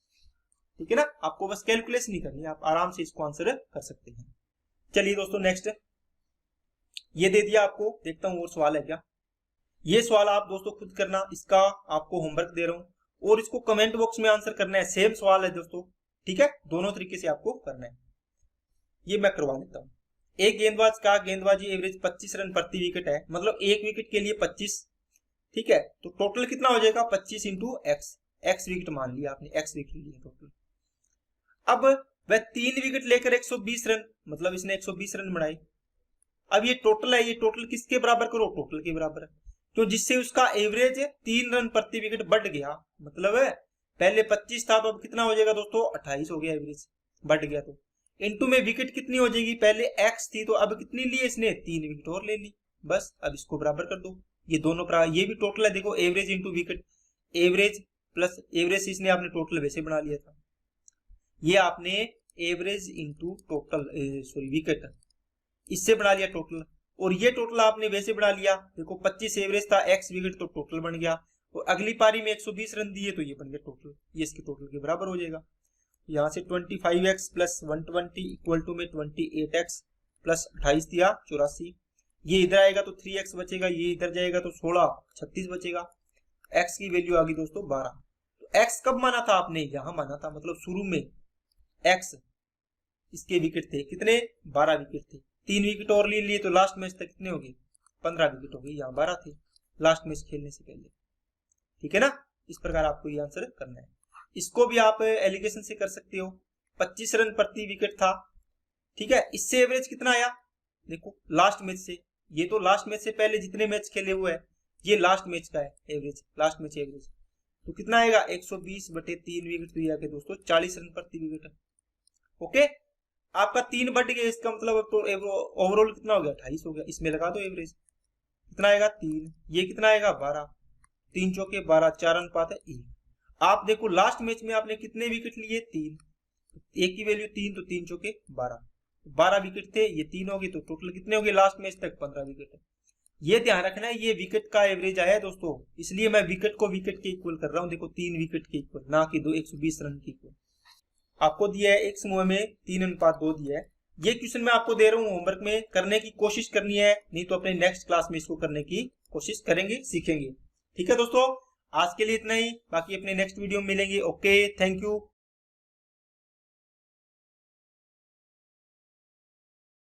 ठीक है ना, आपको बस कैलकुलेशन नहीं करनी, आप आराम से इसको आंसर कर सकते हैं। चलिए दोस्तों नेक्स्ट, ये दे दिया आपको, देखता हूं और सवाल है क्या। ये सवाल आप दोस्तों खुद करना, इसका आपको होमवर्क दे रहा हूं और इसको कमेंट बॉक्स में आंसर करना है। सेम सवाल है दोस्तों, ठीक है, दोनों तरीके से आपको करना है। ये मैं करवा लेता हूं। एक गेंदबाज का गेंदबाजी एवरेज 25 रन प्रति विकेट है, मतलब एक विकेट के लिए 25। ठीक है, तो टोटल कितना हो जाएगा, 25 इंटू एक्स विकेट मान लिया आपने, एक्स विकेट लिए टोटल। अब वह 3 विकेट लेकर 120 रन, मतलब इसने 120 रन बनाए। अब ये टोटल है, ये टोटल किसके बराबर करो, टोटल के बराबर है, तो जिससे उसका एवरेज 3 रन प्रति विकेट बढ़ गया। मतलब है पहले 25 था तो अब कितना हो जाएगा दोस्तों, 28 हो गया एवरेज, बढ़ गया। तो इनटू में विकेट कितनी हो जाएगी, पहले x थी तो अब कितनी ली इसने, 3 विकेट और ले ली, बस। अब इसको बराबर कर दो, ये दोनों ये भी टोटल है, देखो average into wicket, average plus average इसने आपने टोटल वैसे बना लिया था, ये आपने average into total sorry wicket इससे बना लिया टोटल, और ये टोटल आपने वैसे बना लिया। देखो 25 एवरेज था, x विकेट तो टोटल बन गया, और अगली पारी में 120 रन दिए तो ये बन गया टोटल, ये इसके टोटल के बराबर हो जाएगा। यहाँ से 25x प्लस 120 इक्वल टू में 28x प्लस 28 दिया 84, ये इधर आएगा तो 3x बचेगा, ये इधर जाएगा तो 16 36 बचेगा। x की वैल्यू आ गई दोस्तों 12। तो x कब माना था आपने, यहाँ माना था, मतलब शुरू में x इसके विकेट थे कितने, 12 विकेट थे, 3 विकेट और ले लिए तो लास्ट मैच तक कितने हो गए, 15 विकेट हो गए, यहाँ 12 थे लास्ट मैच खेलने से पहले। ठीक है ना, इस प्रकार आपको ये आंसर करना है। इसको भी आप एलिगेशन से कर सकते हो, 25 रन प्रति विकेट था, ठीक है, इससे एवरेज कितना आया, देखो लास्ट मैच से, ये तो लास्ट मैच से पहले जितने मैच खेले हुए हैं, ये लास्ट मैच का है एवरेज, लास्ट मैच एवरेज, तो कितना आएगा 120 बटे 3 विकेट, तो ये दोस्तों 40 रन प्रति विकेट। ओके, आपका 3 बढ़ गया, इसका मतलब तो ओवरऑल कितना हो गया, 28 हो गया। इसमें लगा दो एवरेज, कितना आएगा 3, ये कितना आएगा 12, 3 चौके 12, 4 अनुपात है 1। आप देखो लास्ट मैच में आपने कितने विकेट लिए, 3, एक की वैल्यू 3, तो 3 चौके 12 विकेट थे, ये 3 हो गए, तो टोटल कितने हो गए लास्ट मैच तक, 15 विकेट है। ये ध्यान रखना है, ये विकेट का एवरेज आया है दोस्तों, इसलिए मैं विकेट को विकेट के इक्वल कर रहा हूं। देखो 3 विकेट के इक्वल, ना कि 120 रन के इक्वल। आपको दिया है एक समूह में 3 अनुपात 2 दिया है। ये क्वेश्चन मैं आपको दे रहा हूँ, होमवर्क में करने की कोशिश करनी है, नहीं तो अपने नेक्स्ट क्लास में इसको करने की कोशिश करेंगे, सीखेंगे। ठीक है दोस्तों, आज के लिए इतना ही, बाकी अपने नेक्स्ट वीडियो में मिलेंगे। Okay, thank you.